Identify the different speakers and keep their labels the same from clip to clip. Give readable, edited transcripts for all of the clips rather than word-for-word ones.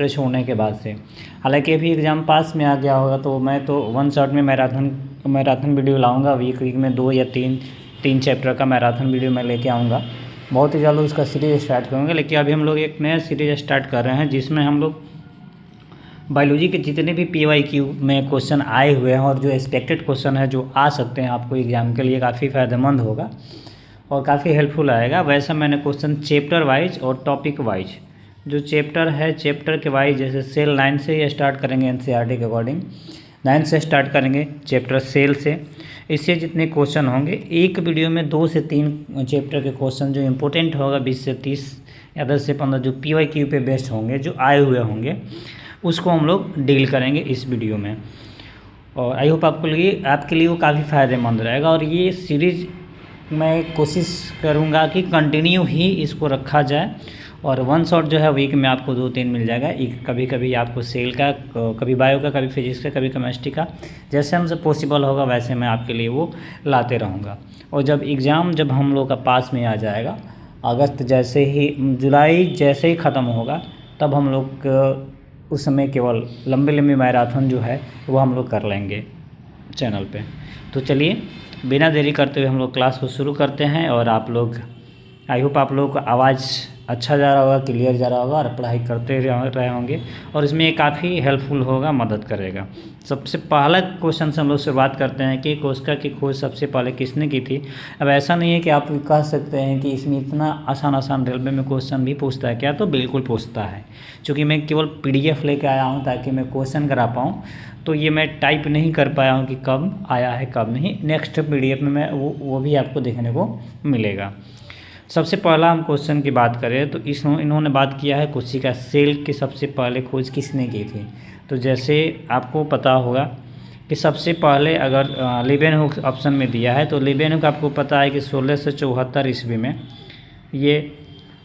Speaker 1: Chapter छोड़ने के बाद से। हालांकि अभी एग्ज़ाम पास में आ गया होगा तो मैं तो वन शॉट में मैराथन वीडियो लाऊंगा। वीक में 2 या 3 चैप्टर का मैराथन वीडियो मैं लेके आऊँगा। बहुत ही जल्द उसका सीरीज़ स्टार्ट करूँगा। लेकिन अभी हम लोग एक नया सीरीज़ स्टार्ट कर रहे हैं जिसमें हम लोग बायोलॉजी के जितने भी PYQ में क्वेश्चन आए हुए हैं और जो एक्सपेक्टेड क्वेश्चन है जो आ सकते हैं आपको एग्ज़ाम के लिए, काफ़ी फ़ायदेमंद होगा और काफ़ी हेल्पफुल आएगा। वैसा मैंने क्वेश्चन चैप्टर वाइज और टॉपिक वाइज, जो चैप्टर है चैप्टर के वाइज, जैसे सेल 9 से स्टार्ट करेंगे NCERT के अकॉर्डिंग, 9 से स्टार्ट करेंगे चैप्टर सेल से। इससे जितने क्वेश्चन होंगे एक वीडियो में 2 से 3 चैप्टर के क्वेश्चन जो इम्पोर्टेंट होगा 20 से 30 या 10 से 15 जो PYQ पे बेस्ड होंगे, जो आए हुए होंगे, उसको हम लोग डील करेंगे इस वीडियो में। और आई होप आपके लिए वो काफ़ी फ़ायदेमंद रहेगा। और ये सीरीज़ मैं कोशिश करूँगा कि कंटिन्यू ही इसको रखा जाए और वन शॉट जो है वीक में आपको 2-3 मिल जाएगा। एक कभी कभी आपको सेल का, कभी बायो का, कभी फिजिक्स का, कभी केमिस्ट्री का, जैसे हमसे पॉसिबल होगा वैसे मैं आपके लिए वो लाते रहूँगा। और जब हम लोग का पास में आ जाएगा, अगस्त जैसे ही, जुलाई जैसे ही ख़त्म होगा, तब हम लोग उस समय केवल लंबी मैराथन जो है वो हम लोग कर लेंगे चैनल पे। तो चलिए बिना देरी करते हुए हम लोग क्लास को शुरू करते हैं। और आप लोग, आई होप आप लोगों का आवाज़ अच्छा जा रहा होगा, क्लियर जा रहा होगा और पढ़ाई करते रहे होंगे और इसमें ये काफ़ी हेल्पफुल होगा, मदद करेगा। सबसे पहला क्वेश्चन से हम लोग शुरुआत करते हैं कि कोशिका की खोज सबसे पहले किसने की थी। अब ऐसा नहीं है कि आप कह सकते हैं कि इसमें इतना आसान रेलवे में क्वेश्चन भी पूछता है क्या, तो बिल्कुल पूछता है। चूँकि मैं केवल PDF लेके आया हूँ ताकि मैं क्वेश्चन करा पाऊँ, तो ये मैं टाइप नहीं कर पाया हूँ कि कब आया है कब नहीं। नेक्स्ट PDF में मैं वो भी आपको देखने को मिलेगा। सबसे पहला हम क्वेश्चन की बात करें तो इन्होंने बात किया है कोशिका सेल की सबसे पहले खोज किसने की थी। तो जैसे आपको पता होगा कि सबसे पहले अगर लीबेनहुक ऑप्शन में दिया है तो लीबेनहुक आपको पता है कि 1674 ईस्वी में ये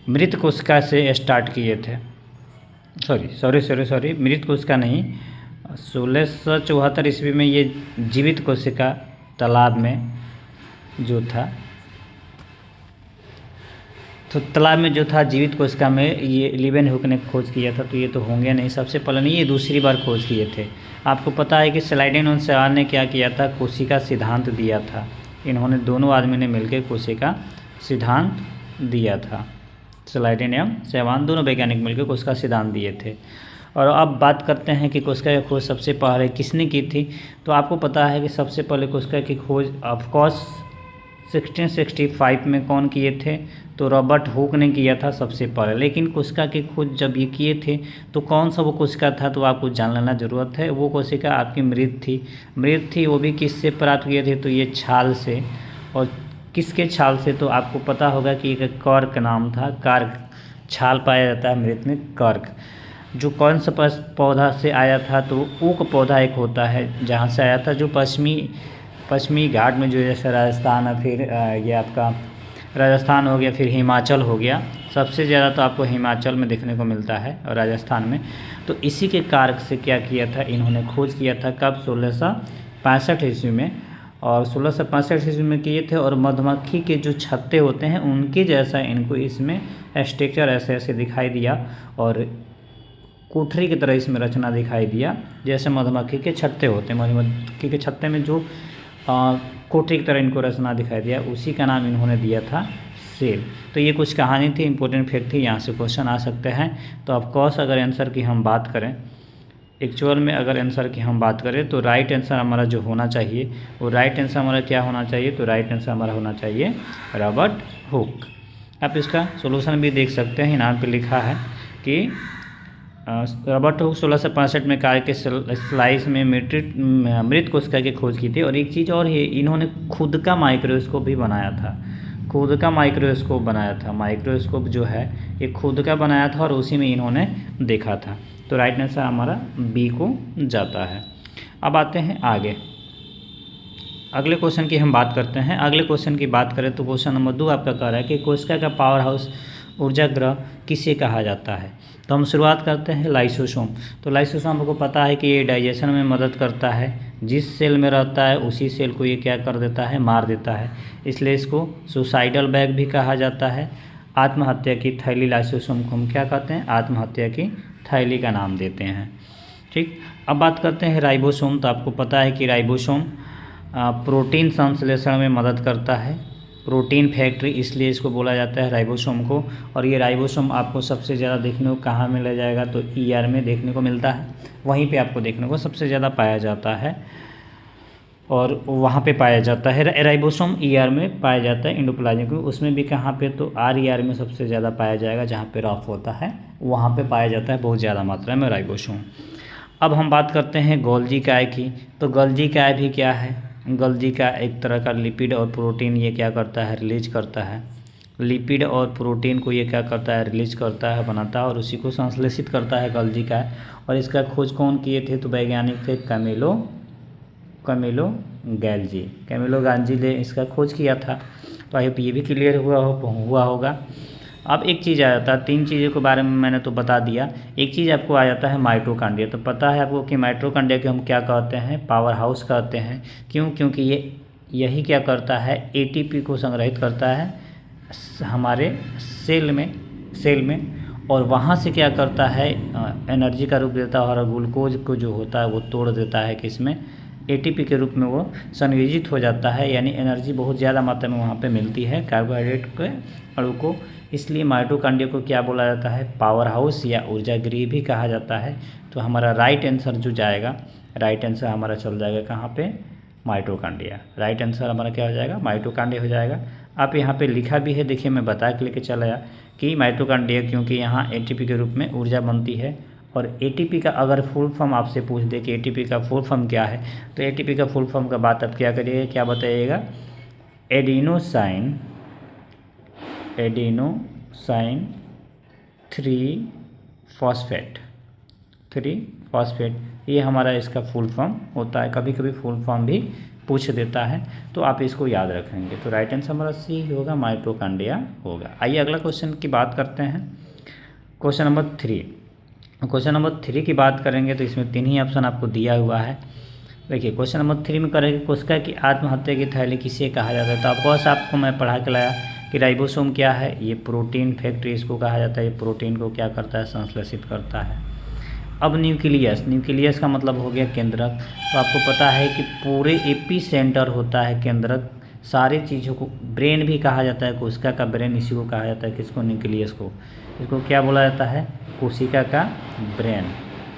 Speaker 1: मृत कोशिका से स्टार्ट किए थे। सॉरी मृत कोशिका नहीं, 1674 ईस्वी में ये जीवित कोशिका तालाब में जो था, तो तालाब में जो था जीवित कोशिका में ये लीबेनहुक ने खोज किया था। तो ये तो होंगे नहीं, सबसे पहले नहीं, ये दूसरी बार खोज किए थे। आपको पता है कि स्लाइडेन और सेवान ने क्या किया था, कोशिका सिद्धांत दिया था। इन्होंने दोनों आदमी ने मिलकर कोशिका सिद्धांत दिया था। स्लाइडेन एवं सेवान दोनों वैज्ञानिक मिलकर कोशिका सिद्धांत दिए थे। और अब बात करते हैं कि कोशिका की खोज सबसे पहले किसने की थी। तो आपको पता है कि सबसे पहले कोशिका की खोज ऑफकोर्स 1665 में कौन किए थे, तो रॉबर्ट हुक ने किया था सबसे पहले। लेकिन कोशिका की खोज जब ये किए थे तो कौन सा वो कोशिका था, तो आपको जान लेना ज़रूरत है। वो कोशिका आपकी मृत थी। वो भी किससे प्राप्त किए थे, तो ये छाल से। और किसके छाल से, तो आपको पता होगा कि एक कर्क नाम था, कार्क छाल पाया जाता है मृत में, कर्क। जो कौन सा पौधा से आया था, तो ऊक पौधा एक होता है जहाँ से आया था, जो पश्चिमी घाट में, जो जैसे राजस्थान है, फिर ये आपका राजस्थान हो गया, फिर हिमाचल हो गया। सबसे ज़्यादा तो आपको हिमाचल में देखने को मिलता है और राजस्थान में। तो इसी के कारक से क्या किया था, इन्होंने खोज किया था कब, 1665 ईस्वी में। और 1665 ईस्वी में किए थे। और मधुमक्खी के जो छत्ते होते हैं उनके जैसा इनको इसमें स्ट्रक्चर ऐसे दिखाई दिया और कोठरी की तरह इसमें रचना दिखाई दिया, जैसे मधुमक्खी के छत्ते होते हैं। मधुमक्खी के छत्ते में जो कोठरी की तरह इनको रचना दिखाई दिया, उसी का नाम इन्होंने दिया था सेल। तो ये कुछ कहानी थी, इंपॉर्टेंट फैक्ट थी, यहाँ से क्वेश्चन आ सकते हैं। तो ऑफकोर्स अगर आंसर की हम बात करें, एक्चुअल में अगर आंसर की हम बात करें तो राइट आंसर हमारा जो होना चाहिए, वो राइट आंसर हमारा क्या होना चाहिए, तो राइट आंसर हमारा होना चाहिए रॉबर्ट हुक। आप इसका सोल्यूशन भी देख सकते हैं, यहाँ पे लिखा है कि रॉबर्ट हुक 1665 में कार के स्लाइस में मृत कोशिका की खोज की थी। और एक चीज़ और है, इन्होंने खुद का माइक्रोस्कोप भी बनाया था। माइक्रोस्कोप जो है ये खुद का बनाया था और उसी में इन्होंने देखा था। तो राइट आंसर हमारा बी को जाता है। अब आते हैं आगे, अगले क्वेश्चन की हम बात करते हैं। अगले क्वेश्चन की बात करें तो क्वेश्चन नंबर 2 आपका कह रहा है कि कोशिका का पावर हाउस ऊर्जा ग्रह किसे कहा जाता है। तो हम शुरुआत करते हैं लाइसोसोम। तो लाइसोसोम आपको पता है कि ये डाइजेशन में मदद करता है। जिस सेल में रहता है उसी सेल को ये क्या कर देता है, मार देता है। इसलिए इसको सुसाइडल बैग भी कहा जाता है। आत्महत्या की थैली, लाइसोसोम को हम क्या कहते हैं, आत्महत्या की थैली का नाम देते हैं। ठीक, अब बात करते हैं राइबोसोम। तो आपको पता है कि राइबोसोम प्रोटीन संश्लेषण में मदद करता है, प्रोटीन फैक्ट्री, इसलिए इसको बोला जाता है राइबोसोम को। और ये राइबोसोम आपको सबसे ज़्यादा देखने को कहाँ मिला जाएगा, तो ईआर में देखने को मिलता है, वहीं पे आपको देखने को सबसे ज़्यादा पाया जाता है और वहाँ पे पाया जाता है। राइबोसोम ईआर में पाया जाता है एंडोप्लाज्मिक में, उसमें भी कहाँ पे, तो आरईआर में सबसे ज़्यादा पाया जाएगा, जहाँ पे रफ होता है वहाँ पे पाया जाता है बहुत ज़्यादा मात्रा में राइबोसोम। अब हम बात करते हैं गोल्जी काय की। तो गोल्जी काय भी क्या है, गोल्जी का एक तरह का लिपिड और प्रोटीन ये क्या करता है, रिलीज करता है। लिपिड और प्रोटीन को ये क्या करता है, रिलीज करता है, बनाता है और उसी को संश्लेषित करता है गोल्जी काय। और इसका खोज कौन किए थे, तो वैज्ञानिक थे कैमिलो गैल्जी ने इसका खोज किया था। तो आई होप ये भी क्लियर हुआ होगा। अब एक चीज़ आ जाता है, 3 चीज़ों के बारे में मैंने तो बता दिया, एक चीज़ आपको आ जाता है माइटोकॉन्ड्रिया। तो पता है आपको कि माइटोकॉन्ड्रिया को हम क्या कहते हैं, पावर हाउस कहते हैं। क्यों, क्योंकि यही क्या करता है, एटीपी को संग्रहित करता है हमारे सेल में और वहाँ से क्या करता है, एनर्जी का रूप देता है और ग्लूकोज को जो होता है वो तोड़ देता है किसमें, एटीपी के रूप में वो संयोजित हो जाता है। यानी एनर्जी बहुत ज़्यादा मात्रा में वहाँ पे मिलती है कार्बोहाइड्रेट के अणु को, इसलिए माइटोकॉन्ड्रिया को क्या बोला जाता है, पावर हाउस या ऊर्जा गृह भी कहा जाता है। तो हमारा राइट आंसर जो जाएगा, राइट आंसर हमारा चल जाएगा कहाँ पे, माइटोकॉन्ड्रिया। राइट आंसर हमारा क्या हो जाएगा, माइटोकॉन्ड्रिया हो जाएगा। आप यहाँ पे लिखा भी है, देखिए मैं बता के लेके चला आया कि माइटोकॉन्ड्रिया, क्योंकि यहाँ एटीपी के रूप में ऊर्जा बनती है। और एटीपी का अगर फुल फॉर्म आपसे पूछ दे कि एटीपी का फुल फॉर्म क्या है, तो एटीपी का फुल फॉर्म का बात आप क्या करिएगा, क्या बताइएगा, एडिनोसाइन 3 फॉस्फेट, ये हमारा इसका फुल फॉर्म होता है। कभी कभी फुल फॉर्म भी पूछ देता है, तो आप इसको याद रखेंगे। तो राइट आंसर हमारा सी होगा, माइटोकॉन्ड्रिया होगा। आइए अगला क्वेश्चन की बात करते हैं, क्वेश्चन नंबर 3 की बात करेंगे। तो इसमें 3 ही ऑप्शन आपको दिया हुआ है। देखिए क्वेश्चन नंबर 3 में करेंगे, कोशिका की आत्महत्या की थैली किसे कहा जाता है। तो ऑफकोर्स आपको मैं पढ़ा के लाया कि राइबोसोम क्या है, ये प्रोटीन फैक्ट्री इसको कहा जाता है, ये प्रोटीन को क्या करता है, संश्लेषित करता है। अब न्यूक्लियस का मतलब हो गया केंद्रक। तो आपको पता है कि पूरे एपी सेंटर होता है केंद्रक, सारी चीज़ों को ब्रेन भी कहा जाता है, कोशिका का ब्रेन इसी को कहा जाता है, किसको, न्यूक्लियस को। इसको क्या बोला जाता है, कोशिका का ब्रेन,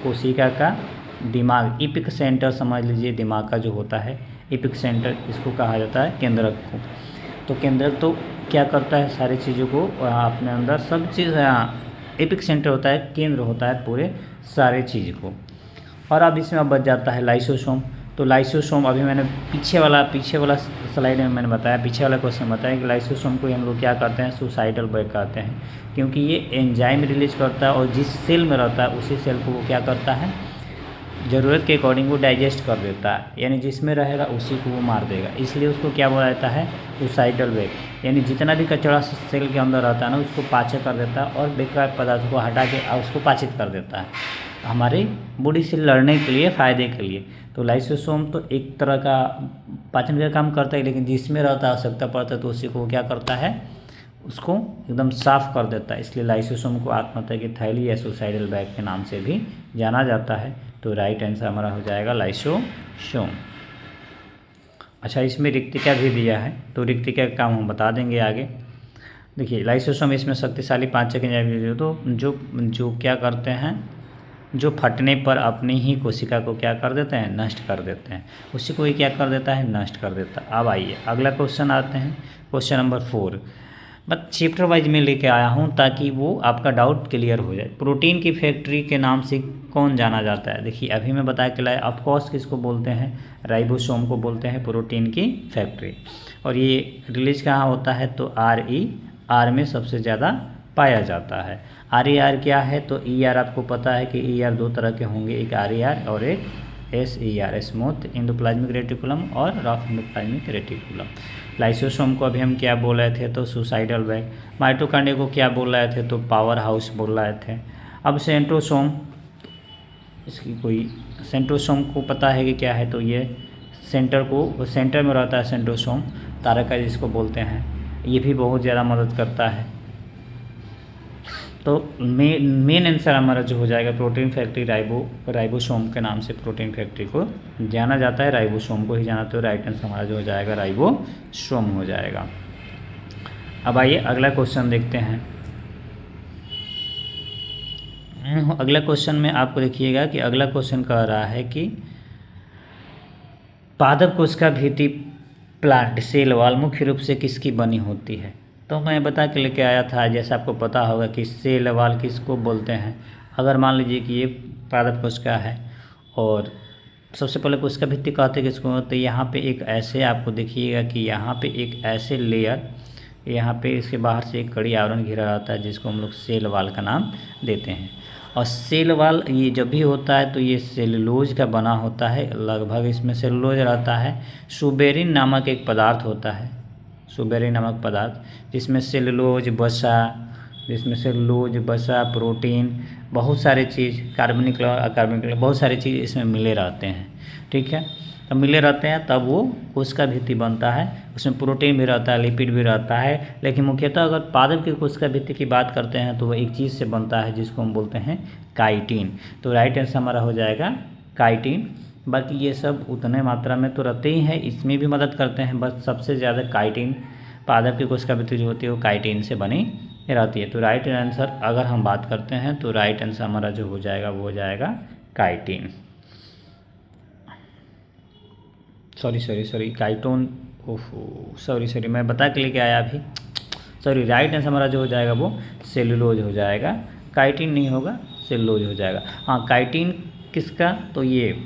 Speaker 1: कोशिका का दिमाग, इपिक सेंटर समझ लीजिए, दिमाग का जो होता है इपिक सेंटर, इसको कहा जाता है केंद्रक को। तो केंद्रक तो क्या करता है, सारी चीज़ों को अपने अंदर, सब चीज़ एपिक सेंटर होता है, केंद्र होता है पूरे सारे चीज़ को। और अब इसमें अब बच जाता है लाइसोसोम। तो लाइसोसोम अभी मैंने पीछे वाला स्लाइड में मैंने बताया, पीछे वाला क्वेश्चन बताया कि लाइसोसोम को हम लोग क्या करते हैं, सुसाइडल बैग कहते हैं, क्योंकि ये एंजाइम रिलीज करता है और जिस सेल में रहता है उसी सेल को वो क्या करता है, ज़रूरत के अकॉर्डिंग वो डाइजेस्ट कर देता है, यानी जिसमें रहेगा उसी को वो मार देगा, इसलिए उसको क्या बोला जाता है, सुसाइडल बैग। यानी जितना भी कचरा सेल के अंदर रहता है ना, उसको पाचक कर देता है और बेकार पदार्थ को हटा के उसको पाचित कर देता है, हमारी बॉडी से लड़ने के लिए, फ़ायदे के लिए। तो लाइसोसोम तो एक तरह का पाचन का काम करता है, लेकिन जिसमें रहता है आवश्यकता पड़ता है तो उसी को क्या करता है, उसको एकदम साफ कर देता है। इसलिए लाइसोसोम को आत्महत्या की थैली या सुसाइडल बैग के नाम से भी जाना जाता है। तो राइट आंसर हमारा हो जाएगा लाइसोसोम। अच्छा, इसमें रिक्तिका भी दिया है, तो रिक्तिका का काम हम बता देंगे आगे। देखिए लाइसोसोम इसमें शक्तिशाली पाचक एंजाइम, तो जो क्या करते हैं, जो फटने पर अपनी ही कोशिका को क्या कर देते हैं, नष्ट कर देते हैं, उसी को ही क्या कर देता है, नष्ट कर देता है। अब आइए अगला क्वेश्चन आते हैं, क्वेश्चन नंबर 4। बस चैप्टर वाइज में लेके आया हूँ ताकि वो आपका डाउट क्लियर हो जाए। प्रोटीन की फैक्ट्री के नाम से कौन जाना जाता है। देखिए अभी मैं बता के लाया, ऑफकोर्स किसको बोलते हैं, राइबोसोम को बोलते हैं प्रोटीन की फैक्ट्री। और ये रिलीज कहाँ होता है, तो आर में सबसे ज़्यादा पाया जाता है। आर क्या है, तो आपको पता है कि दो तरह के होंगे, एक आर और एक स्मूथ एंडोप्लाज्मिक रेटिकुलम और रफ एंडोप्लाज्मिक रेटिकुलम। लाइसोसोम को अभी हम क्या बोल रहे थे, तो सुसाइडल बैग। माइटोकॉन्ड्रिया को क्या बोल रहे थे, तो पावर हाउस बोल रहे थे। अब सेंट्रोसोम, इसकी कोई सेंट्रोसोम को पता है कि क्या है, तो ये सेंटर में रहता है सेंट्रोसोम, तारका जिसको बोलते हैं, ये भी बहुत ज़्यादा मदद करता है। तो मेन आंसर हमारा जो हो जाएगा प्रोटीन फैक्ट्री राइबोसोम के नाम से प्रोटीन फैक्ट्री को जाना जाता है, राइबोसोम को ही जाना, तो राइट आंसर हमारा जो हो जाएगा राइबोसोम हो जाएगा। अब आइए अगला क्वेश्चन देखते हैं। अगला क्वेश्चन में आपको देखिएगा कि अगला क्वेश्चन कह रहा है कि पादप कोशिका भित्ति प्लांट सेल वॉल मुख्य रूप से किसकी बनी होती है। तो मैं बता के लेके आया था, जैसे आपको पता होगा कि सेल वॉल किसको बोलते हैं। अगर मान लीजिए कि ये पादप कोशिका है और सबसे पहले कोशिका भित्ति कहते हैं किसको, तो यहाँ पे एक ऐसे आपको देखिएगा कि यहाँ पे एक ऐसे लेयर, यहाँ पे इसके बाहर से एक कड़ी आवरण घिरा रहता है जिसको हम लोग सेल वॉल का नाम देते हैं। और सेल वॉल ये जब भी होता है तो ये सेलुलोज का बना होता है, लगभग इसमें सेलुलोज रहता है। सुबेरिन नामक एक पदार्थ होता है, सुबेरिन नामक पदार्थ जिसमें सेलुलोज वसा प्रोटीन बहुत सारे चीज़, कार्बनिक अकार्बनिक बहुत सारे चीज़ इसमें मिले रहते हैं। ठीक है, तब मिले रहते हैं तब वो कोशिका भित्ति बनता है। उसमें प्रोटीन भी रहता है, लिपिड भी रहता है, लेकिन मुख्यतः अगर पादप की कोशिका भित्ति की बात करते हैं तो वो एक चीज़ से बनता है जिसको हम बोलते हैं काइटिन। तो राइट आंसर हमारा हो जाएगा काइटिन। बाकी ये सब उतने मात्रा में तो रहते ही हैं, इसमें भी मदद करते हैं, बस सबसे ज़्यादा काइटिन, पादप की कोशिका भित्ति जो होती है वो काइटिन से बनी रहती है। तो राइट आंसर अगर हम बात करते हैं तो राइट आंसर हमारा जो हो जाएगा वो हो जाएगा काइटिन। सॉरी काइटोन, ओहो सॉरी मैं बता के लेके आया अभी, सॉरी। राइट आंसर हमारा जो हो जाएगा वो सेलुलोज हो जाएगा, काइटिन नहीं होगा, सेलुलोज हो जाएगा। हाँ, काइटिन किसका, तो ये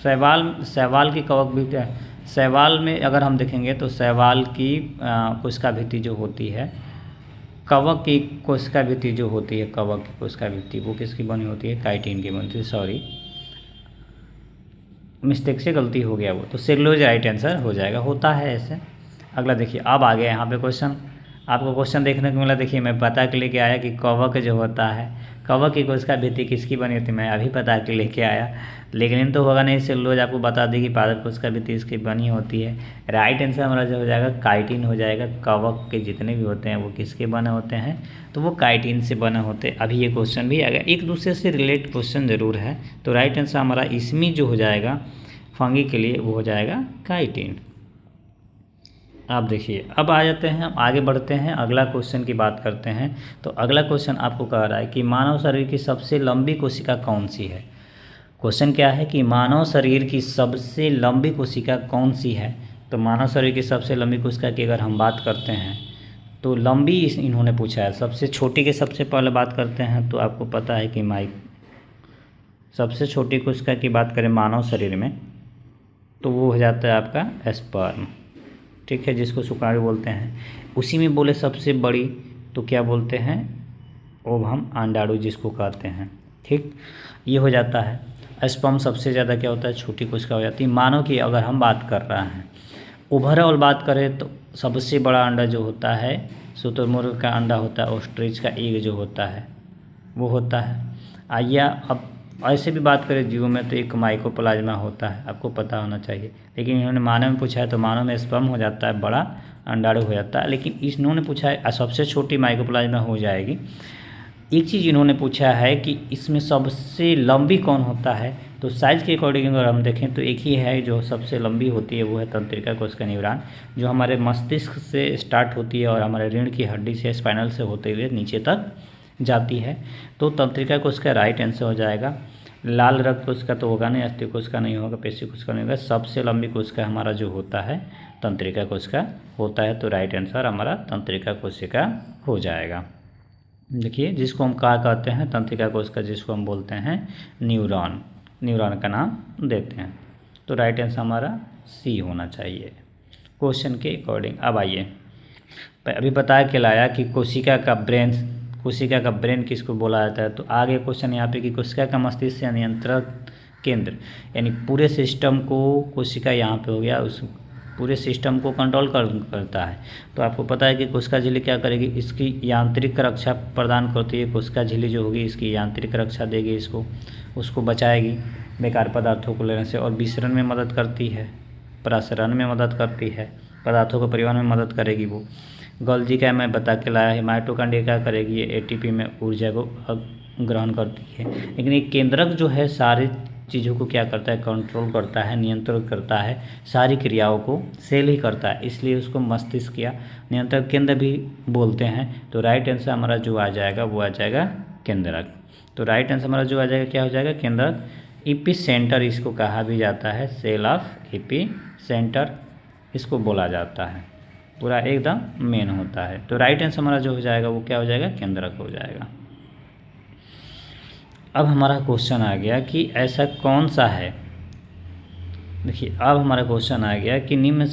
Speaker 1: शैवाल की कवक भित्ति, शैवाल में अगर हम देखेंगे तो शैवाल की कोशिका भित्ति जो होती है, कवक की कोशिका भित्ति जो होती है, कवक की कोशिका भित्ति वो किसकी बनी होती है, काइटिन की बनती है। सॉरी मिस्टेक से गलती हो गया वो, तो सेलुलोज राइट आंसर हो जाएगा, होता है ऐसे। अगला देखिए, अब आ गया यहाँ पे क्वेश्चन, आपको क्वेश्चन देखने को मिला। देखिए मैं पता के लेके आया कि कवक जो होता है, कवक की कोशिका भित्ति किसकी बनी होती है, मैं अभी पता के लेके आया, लेकिन तो होगा नहीं, सेलुलोज आपको बता दी कि पादप कोशिका भित्ति इसकी बनी होती है। राइट आंसर हमारा जो हो जाएगा काइटिन हो जाएगा। कवक के जितने भी होते हैं वो किसके बने होते हैं, तो वो काइटिन से बने होते हैं। अभी ये क्वेश्चन भी आ गया, एक दूसरे से रिलेट क्वेश्चन ज़रूर है। तो राइट आंसर हमारा इसमें जो हो जाएगा फंगी के लिए वो हो जाएगा काइटिन। आप देखिए, अब आ जाते हैं, हम आगे बढ़ते हैं, अगला क्वेश्चन की बात करते हैं। तो अगला क्वेश्चन आपको कह रहा है कि मानव शरीर की सबसे लंबी कोशिका कौन सी है। क्वेश्चन क्या है कि मानव शरीर की सबसे लंबी कोशिका कौन सी है। तो मानव शरीर की सबसे लंबी कोशिका की अगर हम बात करते हैं तो लंबी इन्होंने पूछा है। सबसे छोटी की सबसे पहले बात करते हैं तो आपको पता है कि सबसे छोटी कोशिका की बात करें मानव शरीर में तो वो हो जाता है आपका स्पर्म। ठीक है, जिसको शुक्राणु बोलते हैं। उसी में बोले सबसे बड़ी तो क्या बोलते हैं, ओवम, अंडाणु जिसको कहते हैं। ठीक, ये हो जाता है। स्पर्म सबसे ज़्यादा क्या होता है, छोटी कोशिका हो जाती है। मानव की अगर हम बात कर रहे हैं, ओवरऑल बात करें तो सबसे बड़ा अंडा जो होता है शुतुरमुर्ग का अंडा होता है, ऑस्ट्रिच का एग जो होता है वो होता है। आइए अब ऐसे भी बात करें जीवों में तो एक माइकोप्लाज्मा होता है, आपको पता होना चाहिए। लेकिन इन्होंने मानव में पूछा है तो मानव में स्पर्म हो जाता है, बड़ा अंडाणु हो जाता है। लेकिन इन्होंने पूछा है सबसे छोटी माइकोप्लाज्मा हो जाएगी। एक चीज़ इन्होंने पूछा है कि इसमें सबसे लंबी कौन होता है। तो साइज़ के अकॉर्डिंग अगर हम देखें तो एक ही है जो सबसे लंबी होती है, वो है तंत्रिका कोशिका न्यूरॉन, जो हमारे मस्तिष्क से स्टार्ट होती है और हमारे रीढ़ की हड्डी से, स्पाइनल से होते हुए नीचे तक जाती है। तो तंत्रिका कोशिका राइट आंसर हो जाएगा। लाल रक्त कोशिका तो होगा नहीं, अस्थि कोशिका नहीं होगा, पेशी कोशिका नहीं होगा। सबसे लंबी कोशिका हमारा जो होता है तंत्रिका कोशिका होता है। तो राइट आंसर हमारा तंत्रिका कोशिका हो जाएगा। देखिए, जिसको हम क्या कहते हैं, तंत्रिका कोशिका जिसको हम बोलते हैं न्यूरॉन, न्यूरॉन का नाम देते हैं। तो राइट आंसर हमारा सी होना चाहिए क्वेश्चन के अकॉर्डिंग। अब आइए, अभी बताया के लाया कि कोशिका का ब्रेन किसको बोला जाता है। तो आगे क्वेश्चन यहाँ पे कि कोशिका का मस्तिष्क या नियंत्रण केंद्र, यानी पूरे सिस्टम को कोशिका यहाँ पे हो गया, उस पूरे सिस्टम को कंट्रोल करता है। तो आपको पता है कि कोशिका झिल्ली क्या करेगी, इसकी यांत्रिक रक्षा प्रदान करती है। कोशिका झिल्ली जो होगी इसकी यांत्रिक रक्षा देगी, उसको बचाएगी बेकार पदार्थों को लेने से, और विसरण में मदद करती है, प्रसरण में मदद करती है, पदार्थों के परिवहन में मदद करेगी वो। गोल्जी का मैं बता के लाया है। माइटोकॉन्ड्रिया क्या करेगी, ये एटीपी में ऊर्जा को ग्रहण करती है। लेकिन एक केंद्रक जो है सारी चीज़ों को क्या करता है, कंट्रोल करता है, नियंत्रित करता है, सारी क्रियाओं को सेल ही करता है, इसलिए उसको मस्तिष्क या नियंत्रक केंद्र भी बोलते हैं। तो राइट आंसर हमारा जो आ जाएगा वो आ जाएगा केंद्रक। तो राइट आंसर हमारा जो आ जाएगा क्या हो जाएगा, केंद्रक। इपी सेंटर इसको कहा भी जाता है, सेल ऑफ इपी सेंटर इसको बोला जाता है, पूरा एकदम मेन होता है। तो राइट आंसर हमारा जो हो जाएगा वो क्या हो जाएगा, केंद्रक हो जाएगा। अब हमारा क्वेश्चन आ गया कि ऐसा कौन सा है, देखिए अब हमारा क्वेश्चन आ गया कि निम्न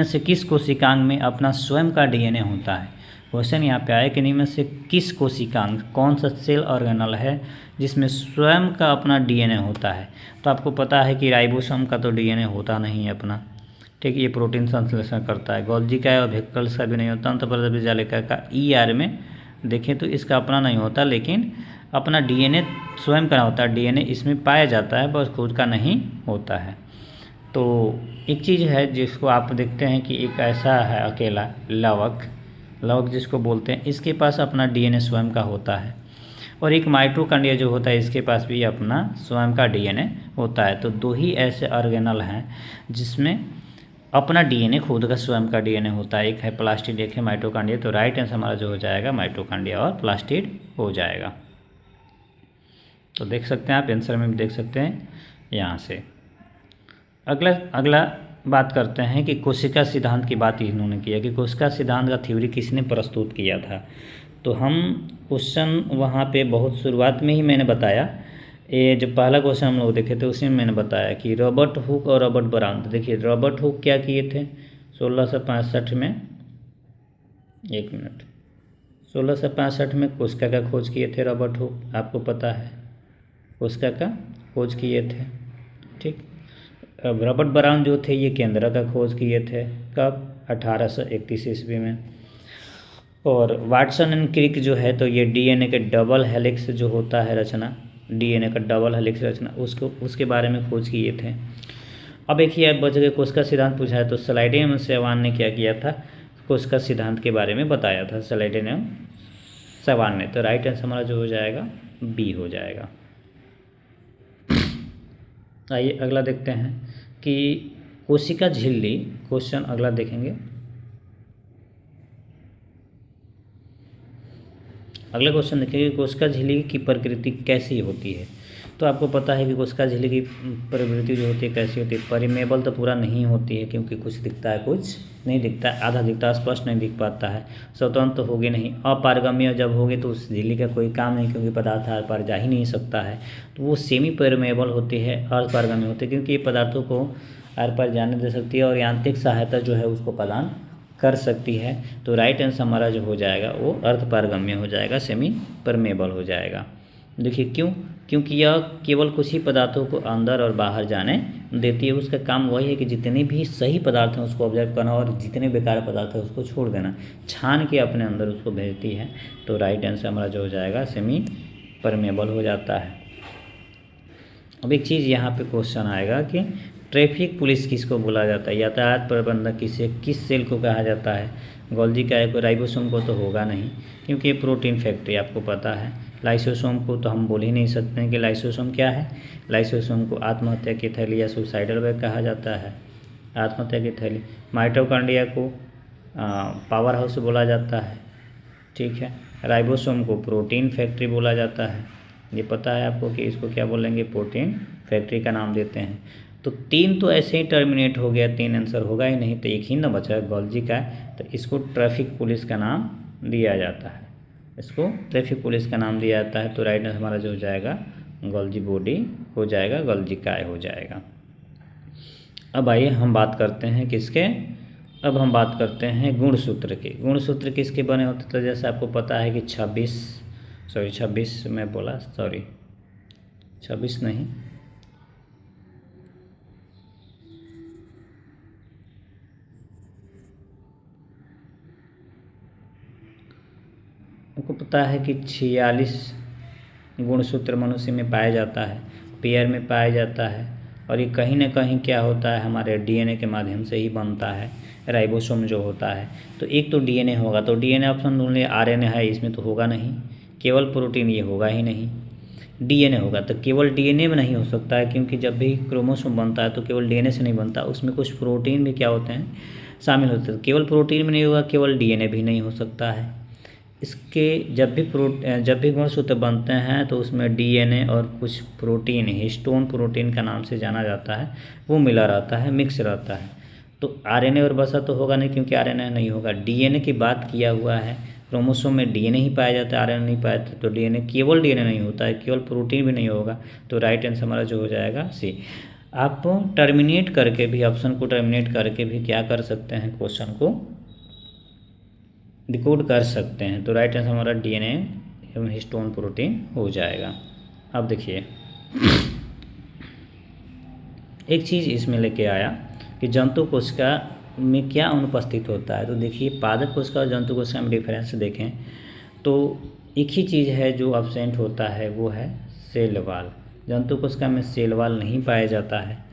Speaker 1: से किस कोशिकांग में अपना स्वयं का डीएनए होता है। क्वेश्चन यहाँ पे आया कि निम्न से किस कोशिकांग, कौन सा सेल ऑर्गेनल है जिसमें स्वयं का अपना डीएनए होता है। तो आपको पता है कि राइबोसोम का तो डीएनए होता नहीं है अपना, ठीक है, ये प्रोटीन संश्लेषण करता है। गोल्जी का और वेहिकल्स का भी नहीं होता। अंतःपरवर्ती जालिका का ईआर में देखें तो इसका अपना नहीं होता, लेकिन अपना डीएनए स्वयं का होता है, डीएनए इसमें पाया जाता है, बस खुद का नहीं होता है। तो एक चीज़ है जिसको आप देखते हैं कि एक ऐसा है अकेला लवक जिसको बोलते हैं, इसके पास अपना डीएनए स्वयं का होता है। और एक माइटोकॉन्ड्रिया जो होता है इसके पास भी अपना स्वयं का डीएनए होता है। तो दो ही ऐसे ऑर्गेनल हैं जिसमें अपना डीएनए खुद का स्वयं का डीएनए होता है, एक है प्लास्टिड, एक है माइटोकॉन्ड्रिया। तो राइट आंसर हमारा जो हो जाएगा माइटोकॉन्ड्रिया और प्लास्टिड हो जाएगा। तो देख सकते हैं आप आंसर में भी देख सकते हैं यहाँ से। अगला बात करते हैं कि कोशिका सिद्धांत की बात इन्होंने किया कि कोशिका सिद्धांत का थ्योरी किसने प्रस्तुत किया था। तो हम क्वेश्चन वहाँ पे बहुत शुरुआत में ही मैंने बताया, ये जब पहला क्वेश्चन हम लोग देखे थे उसमें मैंने बताया कि रॉबर्ट हुक और रॉबर्ट ब्राउन। तो देखिए रॉबर्ट हुक क्या किए थे 1665 में, 1665 में कोशिका का खोज किए थे रॉबर्ट हुक, आपको पता है कोशिका का खोज किए थे, ठीक। अब रॉबर्ट ब्राउन जो थे ये केंद्र का खोज किए थे, कब, 1831 ईस्वी में। और वाटसन एंड क्रिक जो है तो ये डीएनए के डबल हेलिक्स जो होता है रचना, डीएनए का डबल हेलिक्स रचना उसके बारे में खोज किए थे। अब एक ही बच गए कोशिका सिद्धांत पूछा है, तो स्लाइडेन सेवान ने क्या किया था, कोशिका सिद्धांत के बारे में बताया था स्लाइडेन सेवान ने। तो राइट आंसर हमारा जो हो जाएगा बी हो जाएगा। आइए अगला देखते हैं कि कोशिका झिल्ली, क्वेश्चन अगला देखेंगे। अगला क्वेश्चन देखेंगे कोशिका झिल्ली की प्रकृति कैसी होती है। तो आपको पता है कि कोशिका झिल्ली की प्रवृत्ति जो होती है कैसी होती है, परिमेबल तो पूरा नहीं होती है क्योंकि कुछ दिखता है कुछ नहीं दिखता है, आधा दिखता है स्पष्ट नहीं दिख पाता है, स्वतंत्र तो होगी नहीं, अपारगम्य जब होगी तो उस झिल्ली का कोई काम नहीं क्योंकि पदार्थ आर पार जा ही नहीं सकता है। तो वो सेमी परमेबल होती है, अर्धपारगम्य होती है क्योंकि ये पदार्थों को आर पार जाने दे सकती है और यांत्रिक सहायता जो है उसको प्रदान कर सकती है। तो राइट आंसर हमारा जो हो जाएगा वो अर्धपारगम्य हो जाएगा, सेमी परमेबल हो जाएगा। देखिए क्यों, क्योंकि यह केवल कुछ ही पदार्थों को अंदर और बाहर जाने देती है। उसका काम वही है कि जितने भी सही पदार्थ हैं उसको ऑब्जर्व करना और जितने बेकार पदार्थ हैं उसको छोड़ देना, छान के अपने अंदर उसको भेजती है। तो राइट आंसर हमारा जो हो जाएगा सेमी परमेबल हो जाता है। अब एक चीज़ यहाँ पे क्वेश्चन आएगा कि ट्रैफिक पुलिस किसको बोला जाता है, यातायात प्रबंधक किस सेल को कहा जाता है। गोल्जी का एक राइबोसोम को तो होगा नहीं क्योंकि ये प्रोटीन फैक्ट्री आपको पता है। लाइसोसोम को तो हम बोल ही नहीं सकते हैं कि लाइसोसोम क्या है। लाइसोसोम को आत्महत्या की थैली या सुसाइडल बैग कहा जाता है, आत्महत्या की थैली। माइटोकॉन्ड्रिया को पावर हाउस बोला जाता है, ठीक है। राइबोसोम को प्रोटीन फैक्ट्री बोला जाता है, ये पता है आपको कि इसको क्या बोलेंगे, प्रोटीन फैक्ट्री का नाम देते हैं। तो 3 तो ऐसे ही टर्मिनेट हो गया, 3 आंसर होगा ही नहीं, तो एक ही ना बचा है गोल्जी का। तो इसको ट्रैफिक पुलिस का नाम दिया जाता है, इसको ट्रैफिक पुलिस का नाम दिया जाता है। तो राइट आंसर हमारा जो हो जाएगा गोल्जी बॉडी हो जाएगा, गोल्जी काय हो जाएगा। अब आइए हम बात करते हैं किसके, अब हम बात करते हैं गुणसूत्र के। गुणसूत्र किसके बने होते, तो जैसे आपको पता है कि 26 में बोला, 26 नहीं, आपको पता है कि 46 गुणसूत्र मनुष्य में पाया जाता है, पेयर में पाया जाता है। और ये कहीं ना कहीं क्या होता है, हमारे डीएनए के माध्यम से ही बनता है। राइबोसोम जो होता है। तो एक तो डीएनए होगा, तो डीएनए ऑप्शन ढूंढ लिया, आरएनए है इसमें तो होगा नहीं, केवल प्रोटीन ये होगा ही नहीं। डीएनए होगा तो केवल डीएनए में नहीं हो सकता है, क्योंकि जब भी क्रोमोसोम बनता है तो केवल डीएनए से नहीं बनता, उसमें कुछ प्रोटीन भी क्या होते हैं, शामिल होते हैं। केवल प्रोटीन में नहीं होगा, केवल डीएनए भी नहीं हो सकता है। इसके जब भी गुणसूत्र बनते हैं तो उसमें डीएनए और कुछ प्रोटीन, हिस्टोन प्रोटीन का नाम से जाना जाता है, वो मिला रहता है, मिक्स रहता है। तो आरएनए और वसा तो होगा नहीं, क्योंकि आरएनए नहीं होगा। डीएनए की बात किया हुआ है, क्रोमोसोम में डीएनए ही पाया जाता है, आरएनए नहीं पाया जाता, तो डीएनए केवल डीएनए नहीं होता है, केवल प्रोटीन भी नहीं होगा। तो राइट आंसर हमारा जो हो जाएगा सी। आप टर्मिनेट करके भी, ऑप्शन को टर्मिनेट करके भी क्या कर सकते हैं, क्वेश्चन को डिकोड कर सकते हैं। तो राइट आंसर हमारा डीएनए एवं हिस्टोन प्रोटीन हो जाएगा। अब देखिए एक चीज़ इसमें लेके आया कि जंतु कोशिका में क्या अनुपस्थित होता है। तो देखिए पादप कोशिका और जंतु कोशिका में डिफरेंस देखें तो एक ही चीज़ है जो एब्सेंट होता है, वो है सेल वाल। जंतु कोशिका में सेल वाल नहीं पाया जाता है